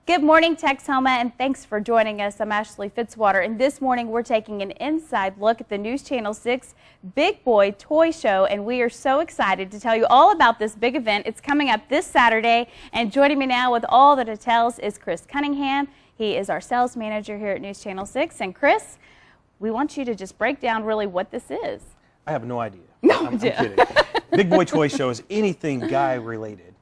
Good morning, Texoma, and thanks for joining us. I'm Ashley Fitzwater, and this morning we're taking an inside look at the News Channel 6 Big Boy Toy Show, and we are so excited to tell you all about this big event. It's coming up this Saturday, and joining me now with all the details is Chris Cunningham. He is our sales manager here at News Channel 6, and Chris, we want you to just break down really what this is. I have no idea. I'm kidding. Big Boy Toy Show is anything guy related.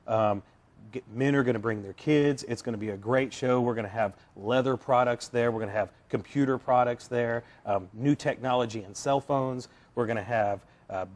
Men are going to bring their kids. It's going to be a great show. We're going to have leather products there. We're going to have computer products there, new technology and cell phones. We're going to have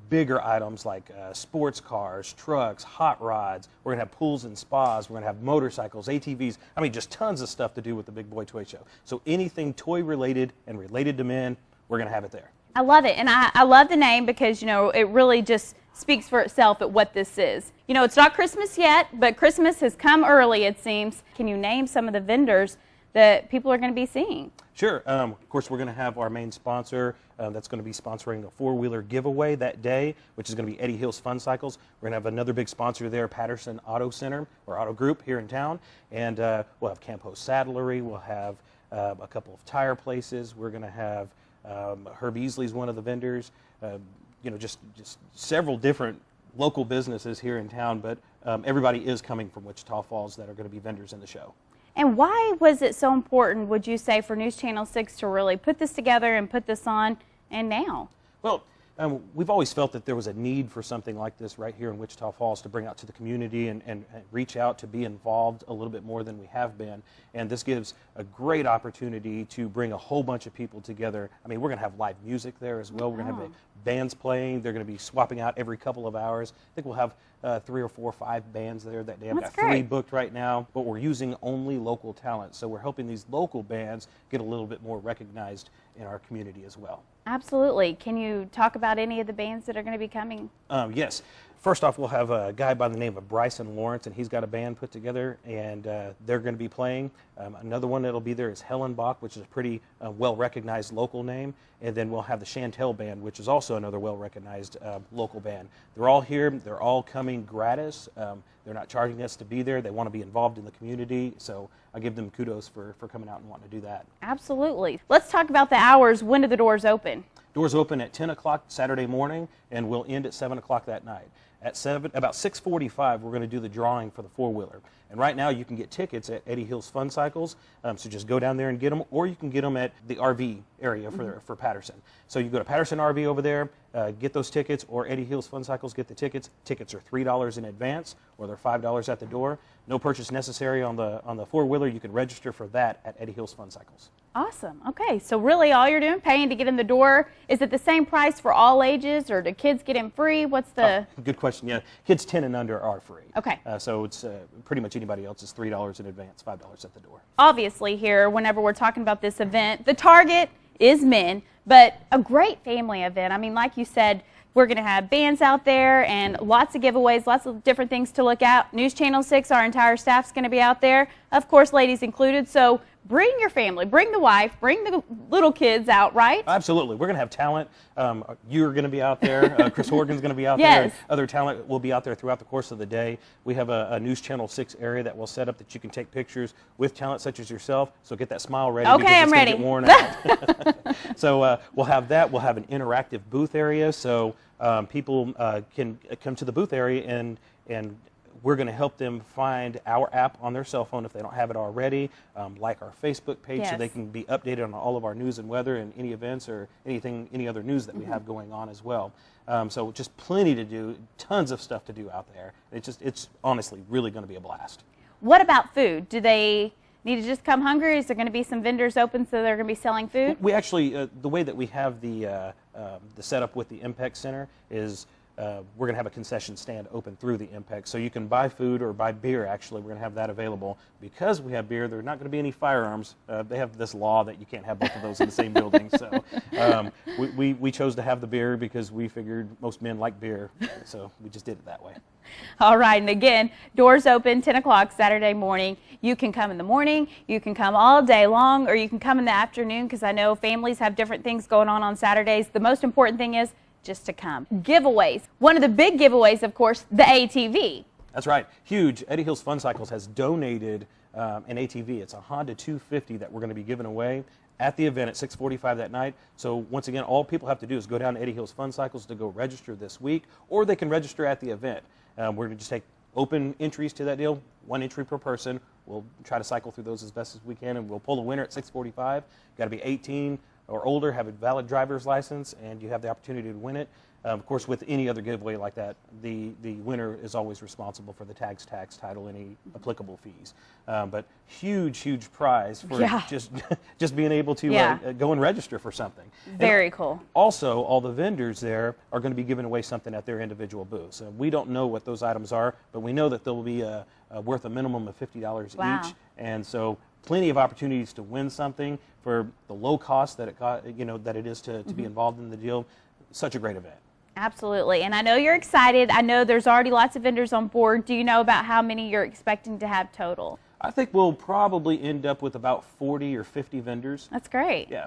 bigger items like sports cars, trucks, hot rods. We're going to have pools and spas. We're going to have motorcycles, ATVs. I mean, just tons of stuff to do with the Big Boy Toy Show. So anything toy related and related to men, we're going to have it there. I love it, and I love the name because, you know, it really just speaks for itself at what this is. You know, it's not Christmas yet, but Christmas has come early, it seems. Can you name some of the vendors that people are going to be seeing? Sure. Of course, we're going to have our main sponsor that's going to be sponsoring the four-wheeler giveaway that day, which is going to be Eddie Hills Fun Cycles. We're going to have another big sponsor there, Patterson Auto Center, or Auto Group here in town. And we'll have Campo Saddlery. We'll have a couple of tire places. We're going to have Herb Easley's one of the vendors. You know, just several different local businesses here in town, but everybody is coming from Wichita Falls that are going to be vendors in the show. And why was it so important, would you say, for News Channel 6 to really put this together and put this on, and now? Well, we've always felt that there was a need for something like this right here in Wichita Falls to bring out to the community and reach out to be involved a little bit more than we have been. And this gives a great opportunity to bring a whole bunch of people together. I mean, we're going to have live music there as well. We're going to have bands playing. They're going to be swapping out every couple of hours. I think we'll have 3 or 4 or 5 bands there that day. I've got 3 booked right now, but we're using only local talent. So we're helping these local bands get a little bit more recognized in our community as well. Absolutely. Can you talk about any of the bands that are going to be coming? Yes. First off, we'll have a guy by the name of Bryson Lawrence, and he's got a band put together, and they're going to be playing. Another one that'll be there is Hellenbach, which is a pretty well-recognized local name. And then we'll have the Chantel Band, which is also another well-recognized local band. They're all here. They're all coming gratis. They're not charging us to be there. They want to be involved in the community, so I give them kudos for coming out and wanting to do that. Absolutely. Let's talk about the hours. When do the doors open? Doors open at 10 o'clock Saturday morning, and we'll end at 7 o'clock that night. At about 6:45, we're going to do the drawing for the four-wheeler. And right now, you can get tickets at Eddie Hills Fun Cycles, so just go down there and get them, or you can get them at the RV area for Patterson. So you go to Patterson RV over there, get those tickets, or Eddie Hills Fun Cycles, get the tickets. Tickets are $3 in advance, or they're $5 at the door. No purchase necessary on the four-wheeler. You can register for that at Eddie Hills Fun Cycles. Awesome. Okay, so really all you're doing, paying to get in the door. Is it the same price for all ages, or do kids get in free? What's the... Good question. Yeah, kids 10 and under are free. Okay. So it's pretty much anybody else is $3 in advance, $5 at the door. Obviously here, whenever we're talking about this event, the target is men, but a great family event. I mean, like you said, we're going to have bands out there and lots of giveaways, lots of different things to look at. News Channel 6, our entire staff's going to be out there, of course, ladies included. So bring your family, bring the wife, bring the little kids out, right? Absolutely. We're going to have talent. You're going to be out there. Chris Horgan's going to be out yes. there. And other talent will be out there throughout the course of the day. We have a News Channel 6 area that we'll set up that you can take pictures with talent such as yourself. So get that smile ready. Okay, I'm ready. Get worn out. So we'll have that. We'll have an interactive booth area. So people can come to the booth area and we're going to help them find our app on their cell phone if they don't have it already, like our Facebook page, yes. so they can be updated on all of our news and weather and any events or any other news that we have going on as well. So just plenty to do, tons of stuff to do out there. It's honestly really going to be a blast. What about food? Do they need to just come hungry? Is there going to be some vendors open so they're going to be selling food? We actually, the way that we have the setup with the Impact Center is we're going to have a concession stand open through the Impact. So you can buy food or buy beer, actually. We're going to have that available. Because we have beer, there are not going to be any firearms. They have this law that you can't have both of those in the same building. So we chose to have the beer because we figured most men like beer. So we just did it that way. All right, and again, doors open 10 o'clock Saturday morning. You can come in the morning, you can come all day long, or you can come in the afternoon because I know families have different things going on Saturdays. The most important thing is just to come. Giveaways. One of the big giveaways, of course, the ATV. That's right. Huge. Eddie Hills Fun Cycles has donated an ATV. It's a Honda 250 that we're going to be giving away at the event at 6:45 that night. So once again, all people have to do is go down to Eddie Hills Fun Cycles to go register this week, or they can register at the event. We're going to just take open entries to that deal, 1 entry per person. We'll try to cycle through those as best as we can, and we'll pull a winner at 6:45. Got to be 18 or older, have a valid driver's license, and you have the opportunity to win it. Of course, with any other giveaway like that, the winner is always responsible for the tax, title, any applicable fees. But huge prize for just being able to go and register for something. Very cool. Also, all the vendors there are going to be giving away something at their individual booths. We don't know what those items are, but we know that they'll be worth a minimum of $50 each. And so plenty of opportunities to win something for the low cost that it is to be involved in the deal. Such a great event. Absolutely. And I know you're excited. I know there's already lots of vendors on board. Do you know about how many you're expecting to have total? I think we'll probably end up with about 40 or 50 vendors. That's great. Yeah.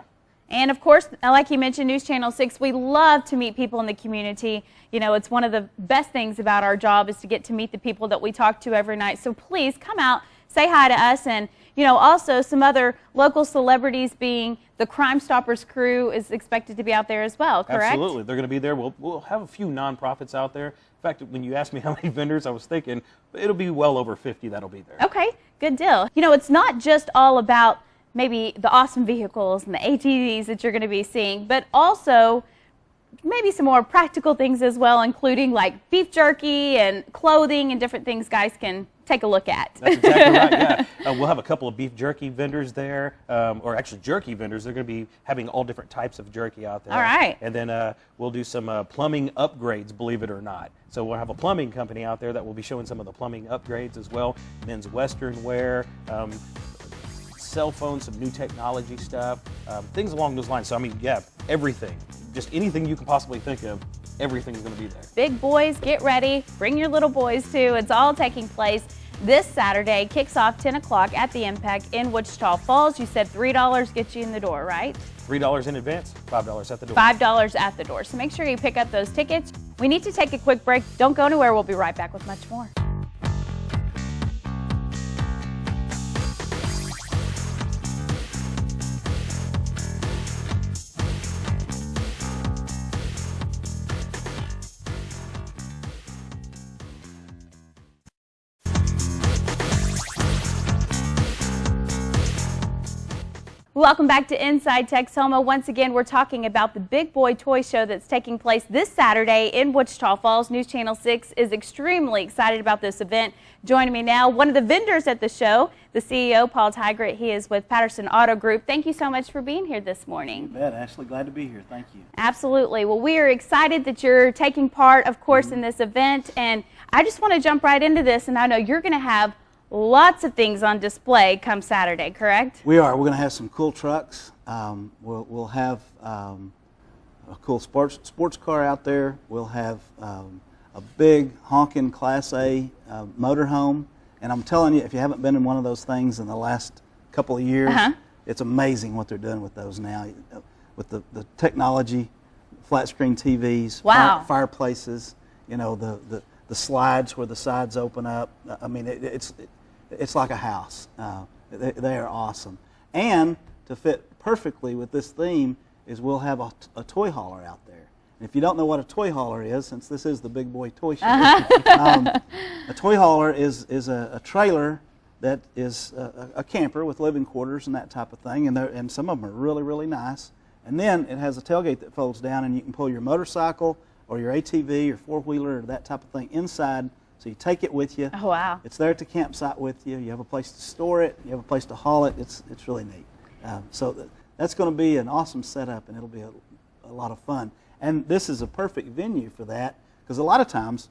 And of course, like you mentioned, News Channel 6, we love to meet people in the community. You know, it's one of the best things about our job is to get to meet the people that we talk to every night. So please come out, say hi to us, and also some other local celebrities being the Crime Stoppers crew is expected to be out there as well, correct? Absolutely. They're going to be there. We'll have a few nonprofits out there. In fact, when you asked me how many vendors, I was thinking it'll be well over 50 that'll be there. Okay, good deal. It's not just all about maybe the awesome vehicles and the ATVs that you're going to be seeing, but also maybe some more practical things as well, including like beef jerky and clothing and different things guys can take a look at. That's exactly right, yeah. We'll have a couple of beef jerky vendors there, or actually jerky vendors. They're going to be having all different types of jerky out there. All right. And then we'll do some plumbing upgrades, believe it or not. So we'll have a plumbing company out there that will be showing some of the plumbing upgrades as well. Men's Western wear, cell phones, some new technology stuff, things along those lines. So, I mean, yeah, everything. Just anything you can possibly think of, everything's going to be there. Big boys, get ready. Bring your little boys, too. It's all taking place this Saturday. Kicks off 10 o'clock at the Impact in Wichita Falls. You said $3 gets you in the door, right? $3 in advance, $5 at the door. $5 at the door. So make sure you pick up those tickets. We need to take a quick break. Don't go anywhere. We'll be right back with much more. Welcome back to Inside Texoma. Once again, we're talking about the Big Boy Toy Show that's taking place this Saturday in Wichita Falls. News Channel 6 is extremely excited about this event. Joining me now, one of the vendors at the show, the CEO, Paul Tygart. He is with Patterson Auto Group. Thank you so much for being here this morning. You bet, Ashley. Glad to be here. Thank you. Absolutely. Well, we are excited that you're taking part, of course, in this event. And I just want to jump right into this. And I know you're going to have lots of things on display come Saturday, correct? We are. We're going to have some cool trucks. We'll have a cool sports car out there. We'll have a big honking Class A motorhome. And I'm telling you, if you haven't been in one of those things in the last couple of years, it's amazing what they're doing with those now. With the technology, flat screen TVs, fireplaces, the slides where the sides open up. I mean, it's like a house. They are awesome. And to fit perfectly with this theme is we'll have a toy hauler out there. And if you don't know what a toy hauler is, since this is the Big Boy Toy Show, a toy hauler is a trailer that is a camper with living quarters and that type of thing, and some of them are really, really nice. And then it has a tailgate that folds down, and you can pull your motorcycle or your ATV, your four-wheeler, or that type of thing inside. So you take it with you. Oh, wow. It's there at the campsite with you. You have a place to store it. You have a place to haul it. It's really neat. So that's going to be an awesome setup, and it'll be a lot of fun. And this is a perfect venue for that, because a lot of times,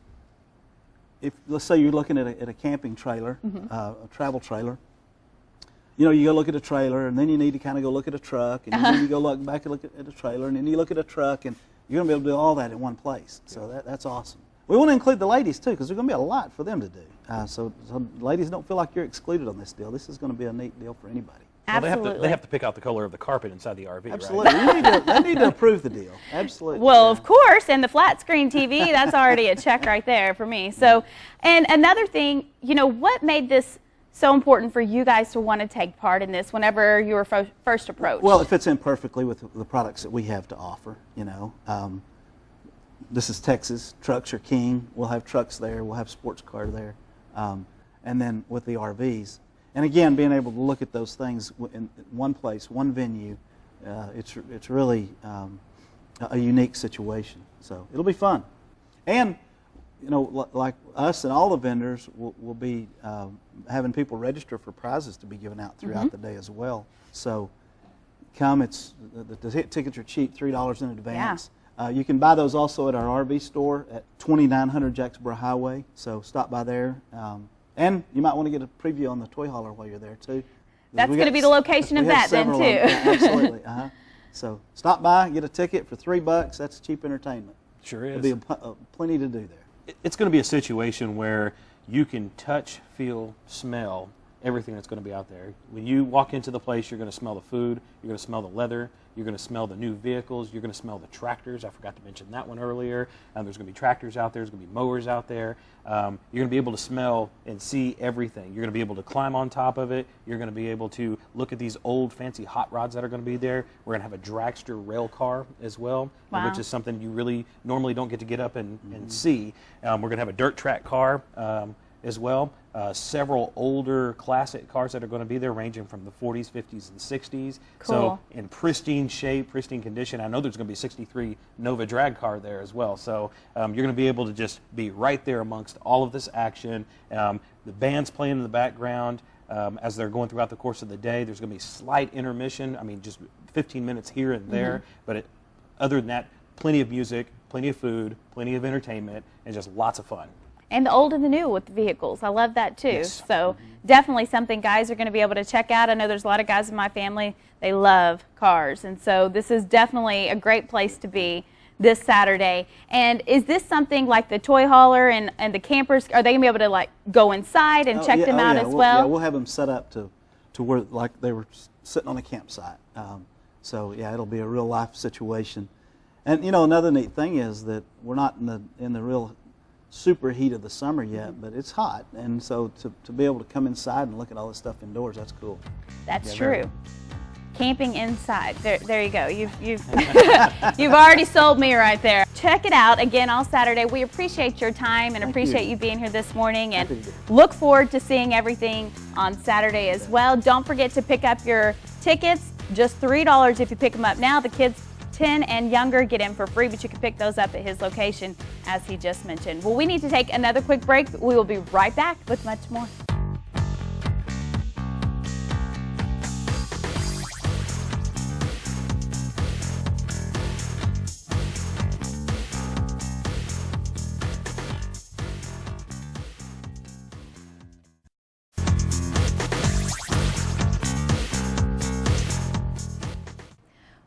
if let's say you're looking at a camping trailer, a travel trailer, you go look at a trailer, and then you need to kind of go look at a truck, and then you go look back and look at a trailer, and then you look at a truck, and you're going to be able to do all that in one place. So that's awesome. We want to include the ladies, too, because there's going to be a lot for them to do. So ladies, don't feel like you're excluded on this deal. This is going to be a neat deal for anybody. Well, Absolutely. they have to pick out the color of the carpet inside the RV, Absolutely. right? They need to approve the deal. Absolutely. Well, yeah. of course, and the flat screen TV, that's already a check right there for me. So, and another thing, what made this so important for you guys to want to take part in this whenever you were first approached? Well, it fits in perfectly with the products that we have to offer, This is Texas. Trucks are king. We'll have trucks there. We'll have sports car there. And then with the RVs. And again, being able to look at those things in one place, one venue, it's really a unique situation. So it'll be fun. And, like us and all the vendors, will be having people register for prizes to be given out throughout the day as well. So come. The tickets are cheap, $3 in advance. Yeah. You can buy those also at our RV store at 2900 Jacksboro Highway. So stop by there. And you might want to get a preview on the toy hauler while you're there, too. That's going to be the location of that then, too. Yeah, absolutely. So stop by, get a ticket for $3. That's cheap entertainment. Sure is. There'll be plenty to do there. It's going to be a situation where you can touch, feel, smell everything that's going to be out there. When you walk into the place, you're going to smell the food, you're going to smell the leather, you're going to smell the new vehicles, you're going to smell the tractors. I forgot to mention that one earlier. There's going to be tractors out there, there's going to be mowers out there. You're going to be able to smell and see everything. You're going to be able to climb on top of it. You're going to be able to look at these old fancy hot rods that are going to be there. We're going to have a dragster rail car as well, Wow. which is something you really normally don't get to get up and see. We're going to have a dirt track car as well. Several older classic cars that are going to be there, ranging from the 40s, 50s, and 60s. Cool. So in pristine shape, pristine condition. I know there's going to be a 63 Nova drag car there as well. So you're going to be able to just be right there amongst all of this action. The band's playing in the background as they're going throughout the course of the day. There's going to be slight intermission. I mean, just 15 minutes here and there. But other than that, plenty of music, plenty of food, plenty of entertainment, and just lots of fun. And the old and the new with the vehicles. I love that too. Yes. So definitely something guys are going to be able to check out. I know there's a lot of guys in my family, they love cars. And so this is definitely a great place to be this Saturday. And is this something like the toy hauler and the campers, are they going to be able to like go inside and check them out as well? Yeah, we'll have them set up to where like they were sitting on a campsite. So yeah, it'll be a real life situation. And another neat thing is that we're not in the real super heat of the summer yet, but it's hot, and so to be able to come inside and look at all this stuff indoors, that's cool. That's Yeah, true. Camping inside. There you go. You've you've already sold me right there. Check it out again all Saturday. We appreciate your time and Thank appreciate you. you being here this morning, and Happy to do it. look forward to seeing everything on Saturday as well. Don't forget to pick up your tickets. Just $3 if you pick them up now. The kids 10 and younger get in for free, but you can pick those up at his location, as he just mentioned. Well, we need to take another quick break. We will be right back with much more.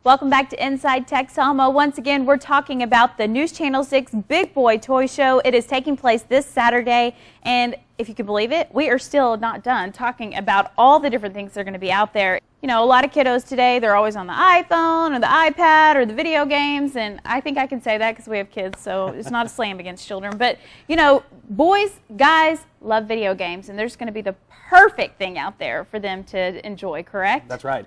Welcome back to Inside Texoma. Once again, we're talking about the News Channel 6 Big Boy Toy Show. It is taking place this Saturday, and if you can believe it, we are still not done talking about all the different things that are going to be out there. A lot of kiddos today, they're always on the iPhone or the iPad or the video games, and I think I can say that because we have kids, so it's not a slam against children. But, boys, guys love video games, and there's going to be the perfect thing out there for them to enjoy, correct? That's right.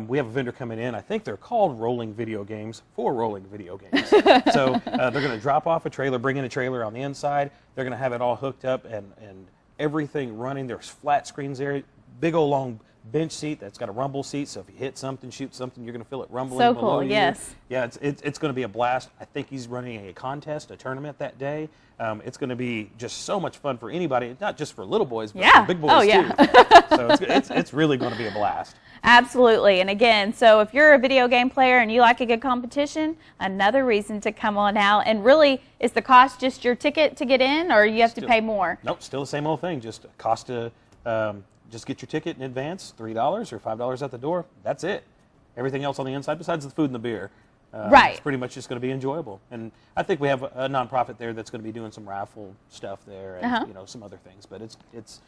We have a vendor coming in. I think they're called Rolling Video Games for rolling video games. So they're going to drop off a trailer, bring in a trailer on the inside. They're going to have it all hooked up and everything running. There's flat screens there, big old long bench seat that's got a rumble seat, so if you hit something, shoot something, you're going to feel it rumbling So below cool, you. yes. Yeah, it's going to be a blast. I think he's running a contest, a tournament that day. It's going to be just so much fun for anybody, not just for little boys, but Yeah. for big boys Oh, yeah. too. So it's really going to be a blast. Absolutely. And again, so if you're a video game player and you like a good competition, another reason to come on out. And really, is the cost just your ticket to get in, or you have to pay more? Nope, still the same old thing. Just cost to just get your ticket in advance, $3 or $5 at the door. That's it. Everything else on the inside, besides the food and the beer, Right. it's pretty much just going to be enjoyable. And I think we have a nonprofit there that's going to be doing some raffle stuff there, and some other things. But it's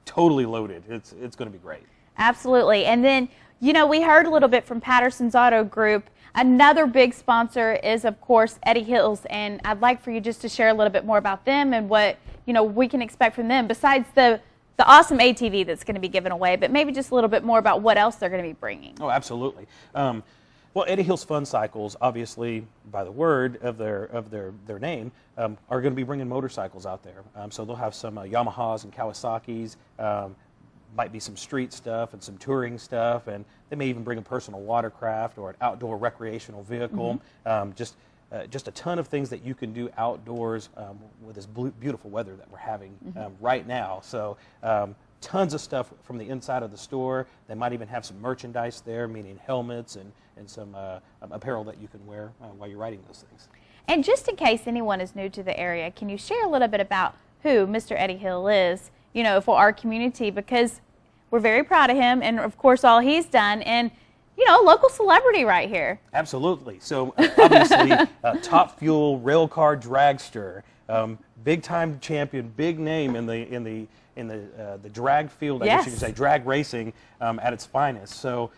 totally loaded. It's going to be great. Absolutely. And then, you know, we heard a little bit from Patterson's Auto Group. Another big sponsor is, of course, Eddie Hills, and I'd like for you just to share a little bit more about them and what, you know, we can expect from them besides the awesome ATV that's going to be given away, but maybe just a little bit more about what else they're going to be bringing. Oh, absolutely. Well, Eddie Hills Fun Cycles, obviously, by the word of their name, are going to be bringing motorcycles out there. So they'll have some Yamahas and Kawasaki's, might be some street stuff and some touring stuff, and they may even bring a personal watercraft or an outdoor recreational vehicle. Just a ton of things that you can do outdoors with this beautiful weather that we're having right now. So tons of stuff from the inside of the store. They might even have some merchandise there, meaning helmets and some apparel that you can wear while you're riding those things. And just in case anyone is new to the area, can you share a little bit about who Mr. Eddie Hill is, you know, for our community? Because we're very proud of him and, of course, all he's done. And, you know, local celebrity right here. Absolutely. So, obviously, top fuel rail car dragster, big-time champion, big name in the drag field, I guess you could say, drag racing at its finest. So,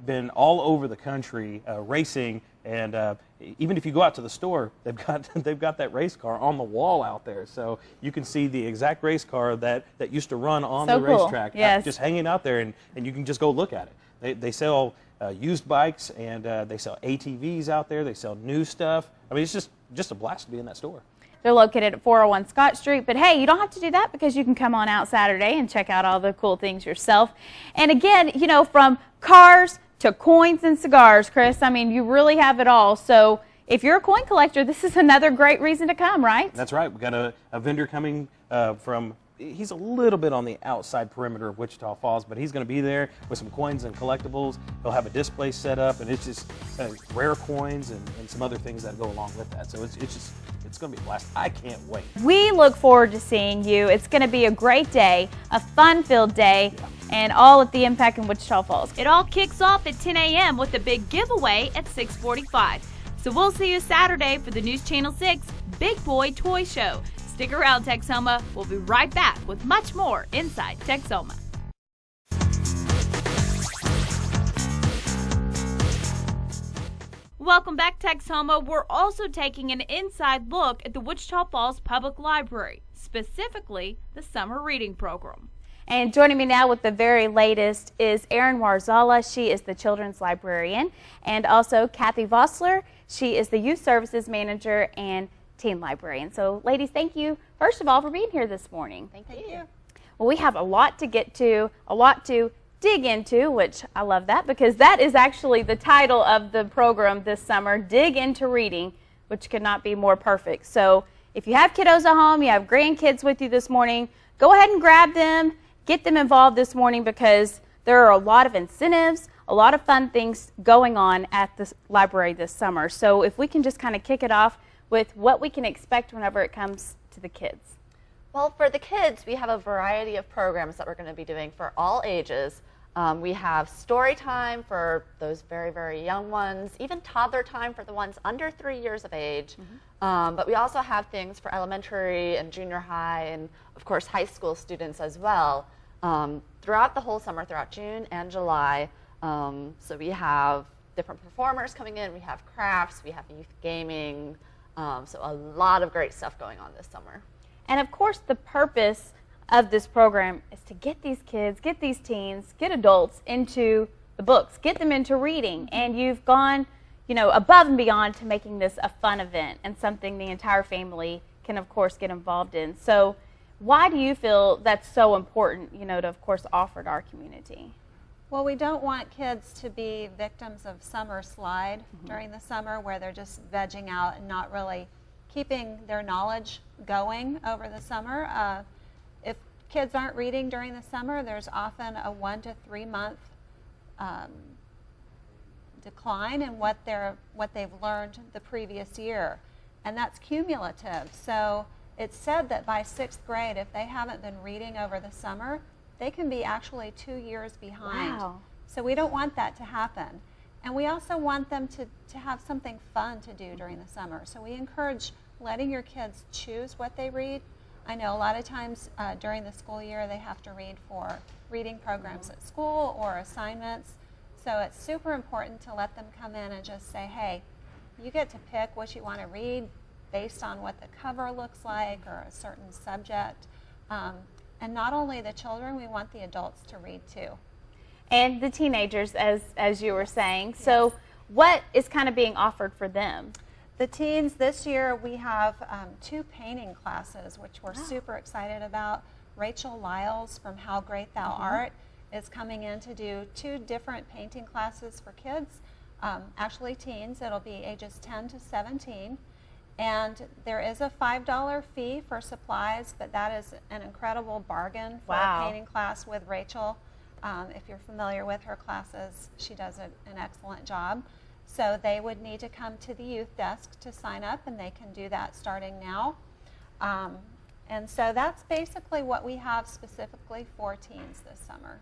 been all over the country racing, and even if you go out to the store, they've got that race car on the wall out there, so you can see the exact race car that used to run on the racetrack, just hanging out there, and you can just go look at it. They sell used bikes, and they sell ATVs out there. They sell new stuff. I mean, it's just a blast to be in that store. They're located at 401 Scott Street, but hey, you don't have to do that because you can come on out Saturday and check out all the cool things yourself. And again, you know, from cars to coins and cigars, Chris, I mean, you really have it all. So if you're a coin collector, this is another great reason to come, right? That's right. We've got a vendor coming from, he's a little bit on the outside perimeter of Wichita Falls, but he's going to be there with some coins and collectibles. He'll have a display set up, and it's just rare coins and some other things that go along with that. So it's going to be a blast. I can't wait. We look forward to seeing you. It's going to be a great day, a fun-filled day, and all at the Impact in Wichita Falls. It all kicks off at 10 a.m. with a big giveaway at 6:45. So we'll see you Saturday for the News Channel 6 Big Boy Toy Show. Stick around, Texoma. We'll be right back with much more Inside Texoma. Welcome back, Texoma. We're also taking an inside look at the Wichita Falls Public Library, specifically the summer reading program. And joining me now with the very latest is Erin Warzala. She is the children's librarian, and also Kathy Vossler. She is the youth services manager and teen librarian. So, ladies, thank you, first of all, for being here this morning. Thank you. Well, we have a lot to get to, a lot to dig into, which I love that because that is actually the title of the program this summer, Dig Into Reading, which could not be more perfect. So if you have kiddos at home, you have grandkids with you this morning, go ahead and grab them, get them involved this morning because there are a lot of incentives, a lot of fun things going on at the library this summer. So if we can just kind of kick it off with what we can expect whenever it comes to the kids. Well, for the kids, we have a variety of programs that we're going to be doing for all ages. We have story time for those very, very young ones, even toddler time for the ones under 3 years of age. But we also have things for elementary and junior high and, of course, high school students as well throughout the whole summer, throughout June and July. So we have different performers coming in. We have crafts. We have youth gaming. So a lot of great stuff going on this summer. And, of course, the purpose of this program is to get these kids, get these teens, get adults into the books, get them into reading. And you've gone, you know, above and beyond to making this a fun event and something the entire family can, of course, get involved in. So why do you feel that's so important, you know, to, of course, offer to our community? Well, we don't want kids to be victims of summer slide during the summer where they're just vegging out and not really keeping their knowledge going over the summer. If kids aren't reading during the summer, there's often a 1 to 3 month decline in what they've learned the previous year, and that's cumulative. So it's said that by 6th grade, if they haven't been reading over the summer, they can be actually 2 years behind. Wow. So we don't want that to happen. And we also want them to have something fun to do during the summer. So we encourage letting your kids choose what they read. I know a lot of times during the school year they have to read for reading programs at school or assignments. So it's super important to let them come in and just say, hey, you get to pick what you want to read based on what the cover looks like or a certain subject. And not only the children, we want the adults to read too. And the teenagers, as you were saying. So what is kind of being offered for them? The teens, this year we have 2 painting classes, which we're super excited about. Rachel Lyles from How Great Thou Art is coming in to do 2 different painting classes for kids, actually teens. It'll be ages 10 to 17. And there is a $5 fee for supplies, but that is an incredible bargain for a painting class with Rachel. If you're familiar with her classes, she does an excellent job. So they would need to come to the youth desk to sign up, and they can do that starting now. And so that's basically what we have specifically for teens this summer.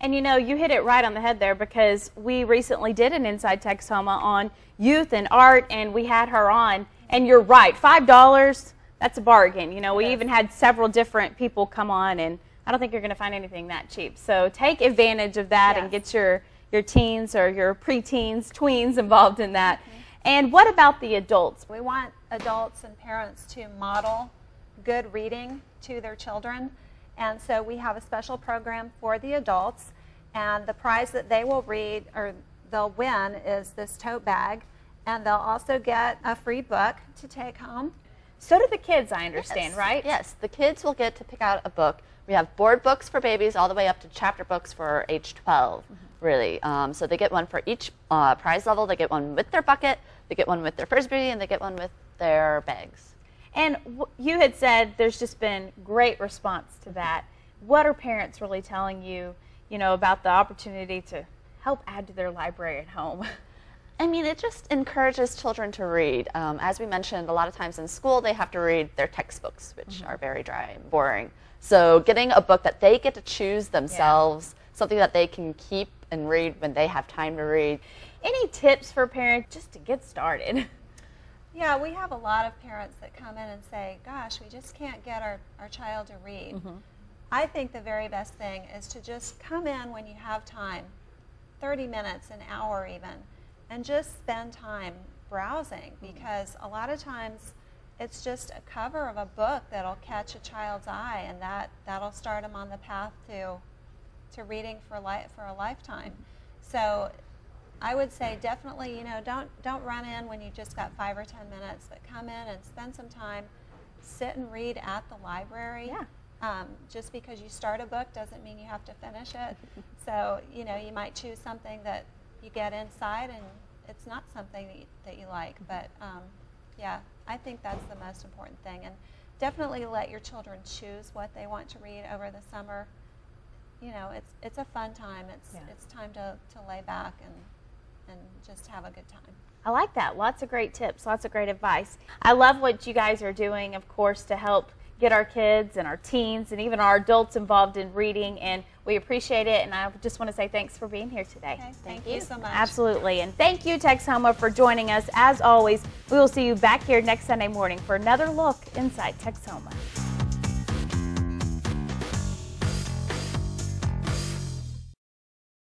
And you know, you hit it right on the head there, because we recently did an Inside Texoma on youth and art, and we had her on. And you're right, $5, that's a bargain. You know, we even had several different people come on, and I don't think you're going to find anything that cheap. So take advantage of that and get your teens or your preteens, tweens involved in that. And what about the adults? We want adults and parents to model good reading to their children. And so we have a special program for the adults. And the prize that they will read or they'll win is this tote bag. And they'll also get a free book to take home. So do the kids, I understand, right? Yes, the kids will get to pick out a book. We have board books for babies all the way up to chapter books for age 12, really. So they get one for each prize level. They get one with their bucket, they get one with their Frisbee, and they get one with their bags. And you had said there's just been great response to that. What are parents really telling you, you know, about the opportunity to help add to their library at home? I mean, it just encourages children to read. As we mentioned, a lot of times in school they have to read their textbooks, which are very dry and boring. So getting a book that they get to choose themselves, something that they can keep and read when they have time to read. Any tips for parents just to get started? Yeah, we have a lot of parents that come in and say, gosh, we just can't get our child to read. I think the very best thing is to just come in when you have time, 30 minutes, an hour even, and just spend time browsing, because a lot of times it's just a cover of a book that'll catch a child's eye, and that'll start them on the path to reading for a lifetime. So I would say definitely, you know, don't run in when you just got 5 or 10 minutes, but come in and spend some time, sit and read at the library. Just because you start a book doesn't mean you have to finish it. So, you know, you might choose something that you get inside and it's not something that you like. But yeah, I think that's the most important thing. And definitely let your children choose what they want to read over the summer. You know, it's a fun time. It's time to lay back and just have a good time. I like that. Lots of great tips, lots of great advice. I love what you guys are doing, of course, to help get our kids and our teens and even our adults involved in reading, and we appreciate it. And I just want to say thanks for being here today. Okay, thank you so much. Absolutely. And thank you, Texoma, for joining us. As always, we will see you back here next Sunday morning for another look inside Texoma.